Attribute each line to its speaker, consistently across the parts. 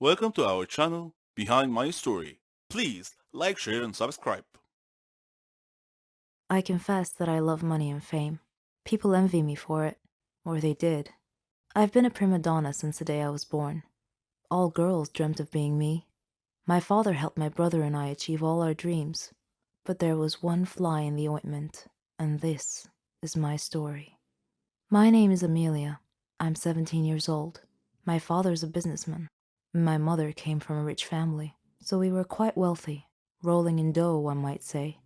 Speaker 1: Welcome to our channel, Behind My Story. Please like, share, and subscribe.
Speaker 2: I confess that I love money and fame. People envy me for it, or they did. I've been a prima donna since the day I was born. All girls dreamt of being me. My father helped my brother and I achieve all our dreams. But there was one fly in the ointment, and this is my story. My name is Amelia. I'm 17 years old. My father's a businessman. My mother came from a rich family, so we were quite wealthy, rolling in dough, one might say.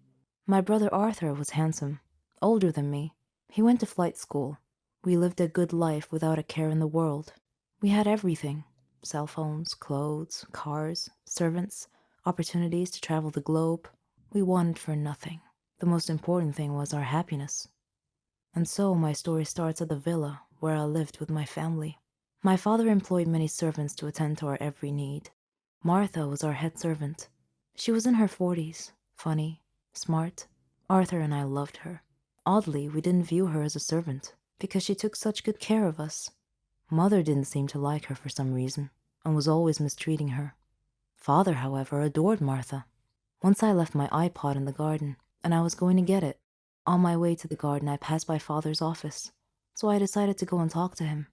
Speaker 2: My brother Arthur was handsome, older than me. He went to flight school. We lived a good life without a care in the world. We had everything: cell phones, clothes, cars, servants, opportunities to travel the globe. We wanted for nothing. The most important thing was our happiness. And so my story starts at the villa where I lived with my family. My father employed many servants to attend to our every need. Martha was our head servant. She was in her 40s, funny, smart. Arthur and I loved her. Oddly, we didn't view her as a servant because she took such good care of us. Mother didn't seem to like her for some reason and was always mistreating her. Father, however, adored Martha. Once I left my iPod in the garden, and I was going to get it. On my way to the garden, I passed by Father's office, so I decided to go and talk to him.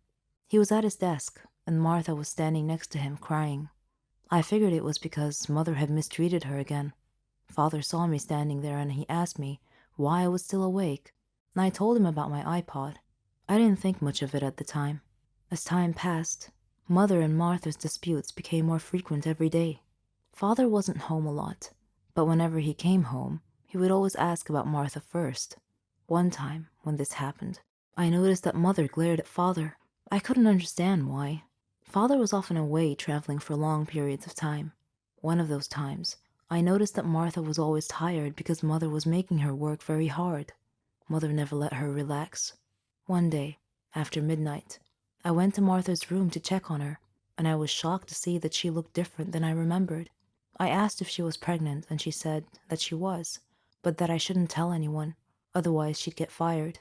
Speaker 2: He was at his desk, and Martha was standing next to him, crying. I figured it was because Mother had mistreated her again. Father saw me standing there, and he asked me why I was still awake, and I told him about my iPod. I didn't think much of it at the time. As time passed, Mother and Martha's disputes became more frequent every day. Father wasn't home a lot, but whenever he came home, he would always ask about Martha first. One time, when this happened, I noticed that Mother glared at Father. I couldn't understand why. Father was often away traveling for long periods of time. One of those times, I noticed that Martha was always tired because Mother was making her work very hard. Mother never let her relax. One day, after midnight, I went to Martha's room to check on her, and I was shocked to see that she looked different than I remembered. I asked if she was pregnant, and she said that she was, but that I shouldn't tell anyone, otherwise she'd get fired.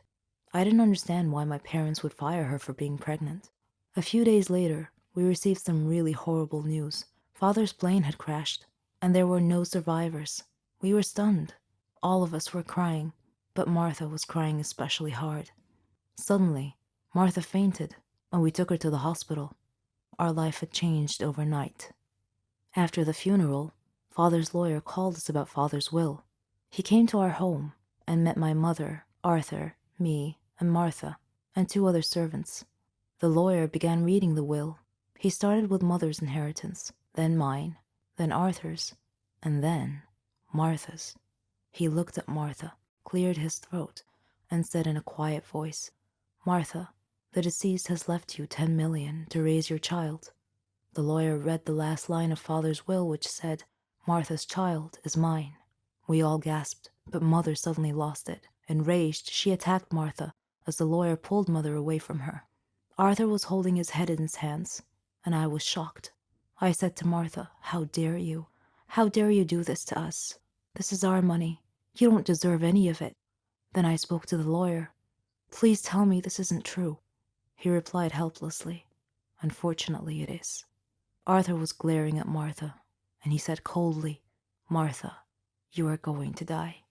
Speaker 2: I didn't understand why my parents would fire her for being pregnant. A few days later, we received some really horrible news. Father's plane had crashed, and there were no survivors. We were stunned. All of us were crying, but Martha was crying especially hard. Suddenly, Martha fainted, and we took her to the hospital. Our life had changed overnight. After the funeral, Father's lawyer called us about Father's will. He came to our home and met my mother, Arthur, me, and Martha, and two other servants. The lawyer began reading the will. He started with Mother's inheritance, then mine, then Arthur's, and then Martha's. He looked at Martha, cleared his throat, and said in a quiet voice, "Martha, the deceased has left you 10 million to raise your child." The lawyer read the last line of Father's will, which said, "Martha's child is mine." We all gasped, but Mother suddenly lost it. Enraged, she attacked Martha as the lawyer pulled Mother away from her. Arthur was holding his head in his hands, and I was shocked. I said to Martha, "How dare you? How dare you do this to us? This is our money. You don't deserve any of it." Then I spoke to the lawyer. "Please tell me this isn't true." He replied helplessly, "Unfortunately, it is." Arthur was glaring at Martha, and he said coldly, "Martha, you are going to die."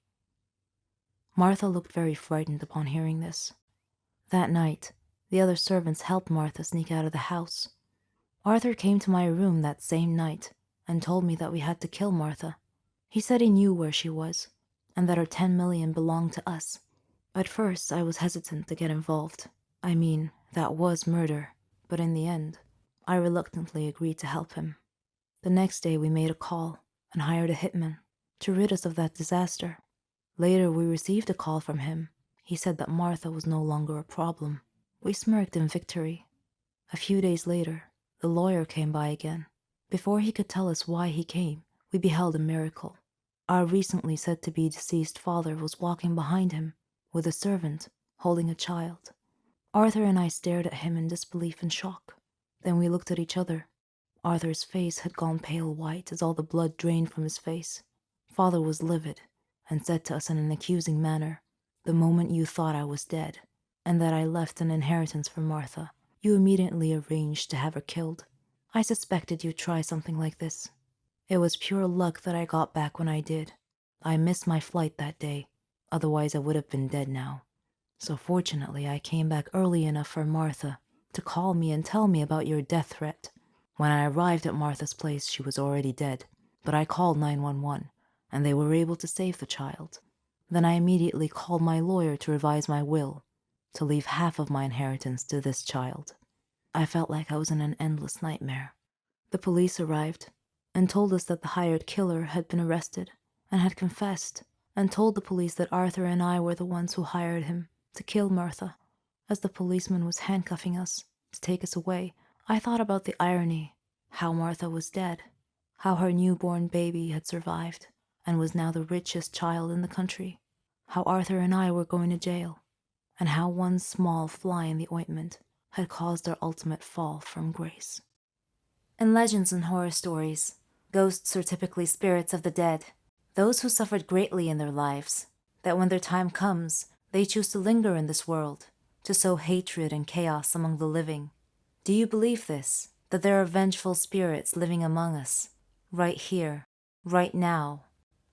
Speaker 2: Martha looked very frightened upon hearing this. That night, the other servants helped Martha sneak out of the house. Arthur came to my room that same night and told me that we had to kill Martha. He said he knew where she was, and that her 10 million belonged to us. At first, I was hesitant to get involved. I mean, that was murder, but in the end, I reluctantly agreed to help him. The next day, we made a call and hired a hitman to rid us of that disaster. Later, we received a call from him. He said that Martha was no longer a problem. We smirked in victory. A few days later, the lawyer came by again. Before he could tell us why he came, we beheld a miracle. Our recently said to be deceased father was walking behind him with a servant holding a child. Arthur and I stared at him in disbelief and shock. Then we looked at each other. Arthur's face had gone pale white as all the blood drained from his face. Father was livid and said to us in an accusing manner, "The moment you thought I was dead and that I left an inheritance for Martha, you immediately arranged to have her killed. I suspected you'd try something like this. It was pure luck that I got back when I did. I missed my flight that day, otherwise I would have been dead now. So fortunately, I came back early enough for Martha to call me and tell me about your death threat. When I arrived at Martha's place, she was already dead, but I called 911, and they were able to save the child. Then I immediately called my lawyer to revise my will, to leave half of my inheritance to this child. I felt like I was in an endless nightmare. The police arrived and told us that the hired killer had been arrested and had confessed, and told the police that Arthur and I were the ones who hired him to kill Martha. As the policeman was handcuffing us to take us away, I thought about the irony, how Martha was dead, how her newborn baby had survived and was now the richest child in the country, how Arthur and I were going to jail, and how one small fly in the ointment had caused our ultimate fall from grace. In legends and horror stories, ghosts are typically spirits of the dead, those who suffered greatly in their lives, that when their time comes, they choose to linger in this world, to sow hatred and chaos among the living. Do you believe this, that there are vengeful spirits living among us, right here, right now?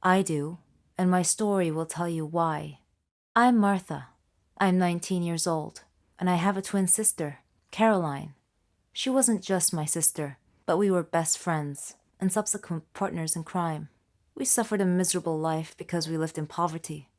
Speaker 2: I do, and my story will tell you why. I'm Martha. I'm 19 years old, and I have a twin sister, Caroline. She wasn't just my sister, but we were best friends and subsequent partners in crime. We suffered a miserable life because we lived in poverty.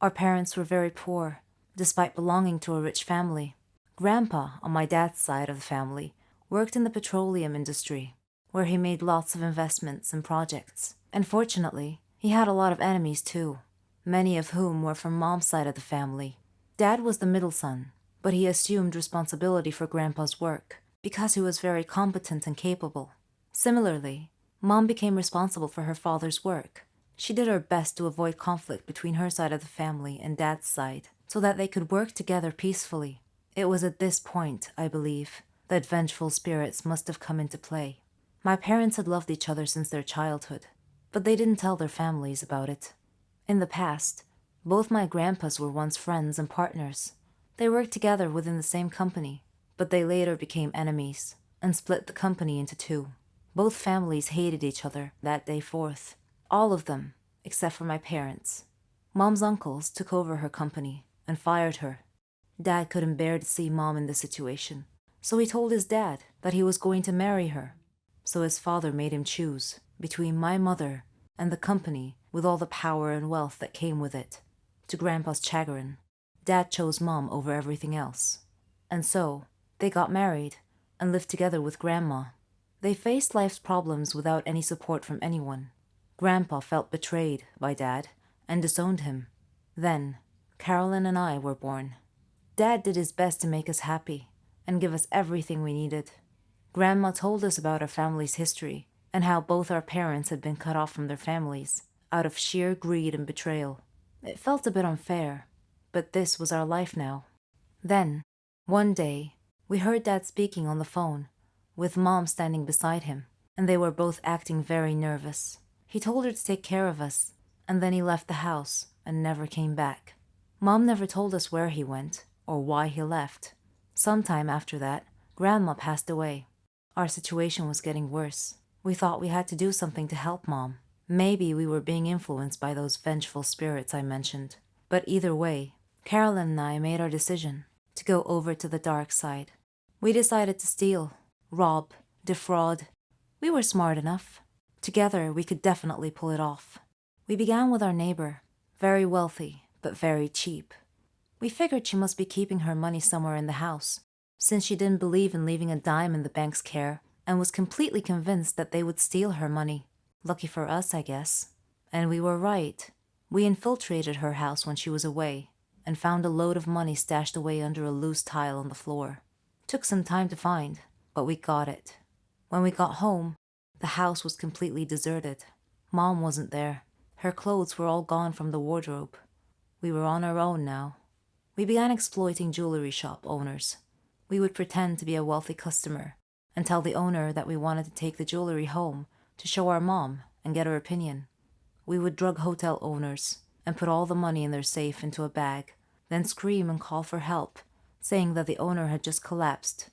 Speaker 2: Our parents were very poor, despite belonging to a rich family. Grandpa, on my dad's side of the family, worked in the petroleum industry, where he made lots of investments and projects. And fortunately, he had a lot of enemies too, many of whom were from Mom's side of the family. Dad was the middle son, but he assumed responsibility for Grandpa's work because he was very competent and capable. Similarly, Mom became responsible for her father's work. She did her best to avoid conflict between her side of the family and Dad's side, so that they could work together peacefully. It was at this point, I believe, that vengeful spirits must have come into play. My parents had loved each other since their childhood, but they didn't tell their families about it. In the past, both my grandpas were once friends and partners. They worked together within the same company, but they later became enemies and split the company into two. Both families hated each other that day forth. All of them, except for my parents. Mom's uncles took over her company and fired her. Dad couldn't bear to see Mom in this situation, so he told his dad that he was going to marry her. So his father made him choose between my mother and the company with all the power and wealth that came with it. To Grandpa's chagrin, Dad chose Mom over everything else. And so, they got married and lived together with Grandma. They faced life's problems without any support from anyone. Grandpa felt betrayed by Dad and disowned him. Then, Carolyn and I were born. Dad did his best to make us happy and give us everything we needed. Grandma told us about our family's history and how both our parents had been cut off from their families out of sheer greed and betrayal. It felt a bit unfair, but this was our life now. Then, one day, we heard Dad speaking on the phone, with Mom standing beside him, and they were both acting very nervous. He told her to take care of us, and then he left the house and never came back. Mom never told us where he went or why he left. Sometime after that, Grandma passed away. Our situation was getting worse. We thought we had to do something to help Mom. Maybe we were being influenced by those vengeful spirits I mentioned. But either way, Carolyn and I made our decision to go over to the dark side. We decided to steal, rob, defraud. We were smart enough. Together, we could definitely pull it off. We began with our neighbor, very wealthy, but very cheap. We figured she must be keeping her money somewhere in the house, since she didn't believe in leaving a dime in the bank's care and was completely convinced that they would steal her money. Lucky for us, I guess. And we were right. We infiltrated her house when she was away and found a load of money stashed away under a loose tile on the floor. Took some time to find, but we got it. When we got home, the house was completely deserted. Mom wasn't there. Her clothes were all gone from the wardrobe. We were on our own now. We began exploiting jewelry shop owners. We would pretend to be a wealthy customer and tell the owner that we wanted to take the jewelry home to show our mom and get her opinion. We would drug hotel owners and put all the money in their safe into a bag, then scream and call for help, saying that the owner had just collapsed,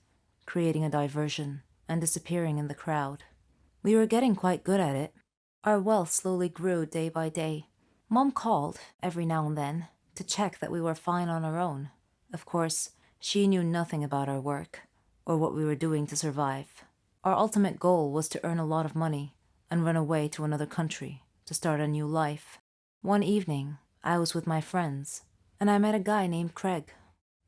Speaker 2: creating a diversion. and disappearing in the crowd. We were getting quite good at it. Our wealth slowly grew day by day. Mom called, every now and then, to check that we were fine on our own. Of course, she knew nothing about our work, or what we were doing to survive. Our ultimate goal was to earn a lot of money and run away to another country to start a new life. One evening, I was with my friends, and I met a guy named Craig.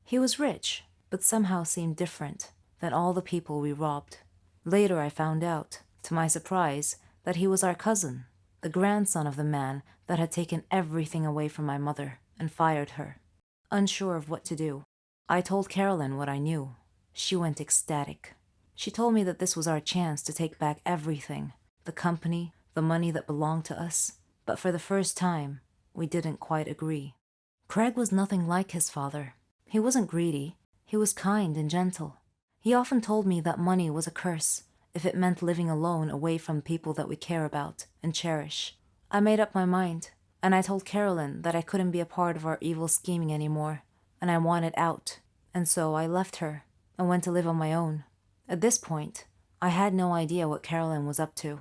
Speaker 2: He was rich, but somehow seemed different than all the people we robbed. Later I found out, to my surprise, that he was our cousin, the grandson of the man that had taken everything away from my mother and fired her. Unsure of what to do, I told Carolyn what I knew. She went ecstatic. She told me that this was our chance to take back everything, the company, the money that belonged to us. But for the first time, we didn't quite agree. Craig was nothing like his father. He wasn't greedy. He was kind and gentle. He often told me that money was a curse if it meant living alone away from people that we care about and cherish. I made up my mind, and I told Carolyn that I couldn't be a part of our evil scheming anymore, and I wanted out. And so I left her and went to live on my own. At this point, I had no idea what Carolyn was up to.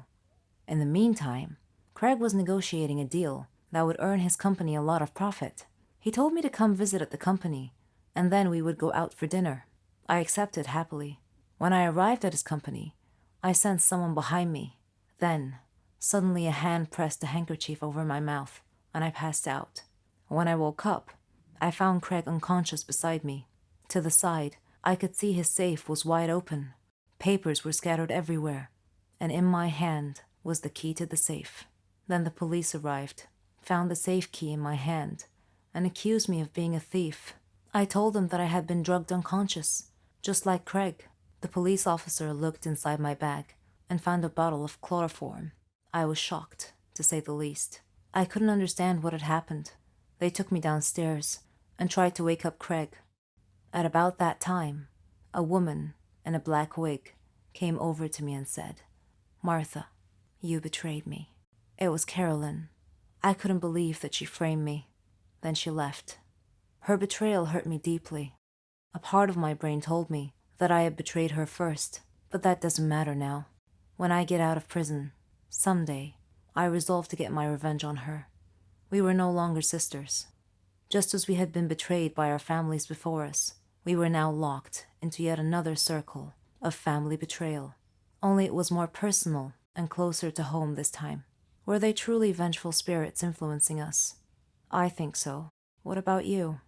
Speaker 2: In the meantime, Craig was negotiating a deal that would earn his company a lot of profit. He told me to come visit at the company, and then we would go out for dinner. I accepted happily. When I arrived at his company, I sensed someone behind me. Then, suddenly a hand pressed a handkerchief over my mouth, and I passed out. When I woke up, I found Craig unconscious beside me. To the side, I could see his safe was wide open. Papers were scattered everywhere, and in my hand was the key to the safe. Then the police arrived, found the safe key in my hand, and accused me of being a thief. I told them that I had been drugged unconscious, just like Craig. The police officer looked inside my bag and found a bottle of chloroform. I was shocked, to say the least. I couldn't understand what had happened. They took me downstairs and tried to wake up Craig. At about that time, a woman in a black wig came over to me and said, "Martha, you betrayed me." It was Carolyn. I couldn't believe that she framed me. Then she left. Her betrayal hurt me deeply. A part of my brain told me that I had betrayed her first, but that doesn't matter now. When I get out of prison, someday, I resolved to get my revenge on her. We were no longer sisters. Just as we had been betrayed by our families before us, we were now locked into yet another circle of family betrayal. Only it was more personal and closer to home this time. Were they truly vengeful spirits influencing us? I think so. What about you?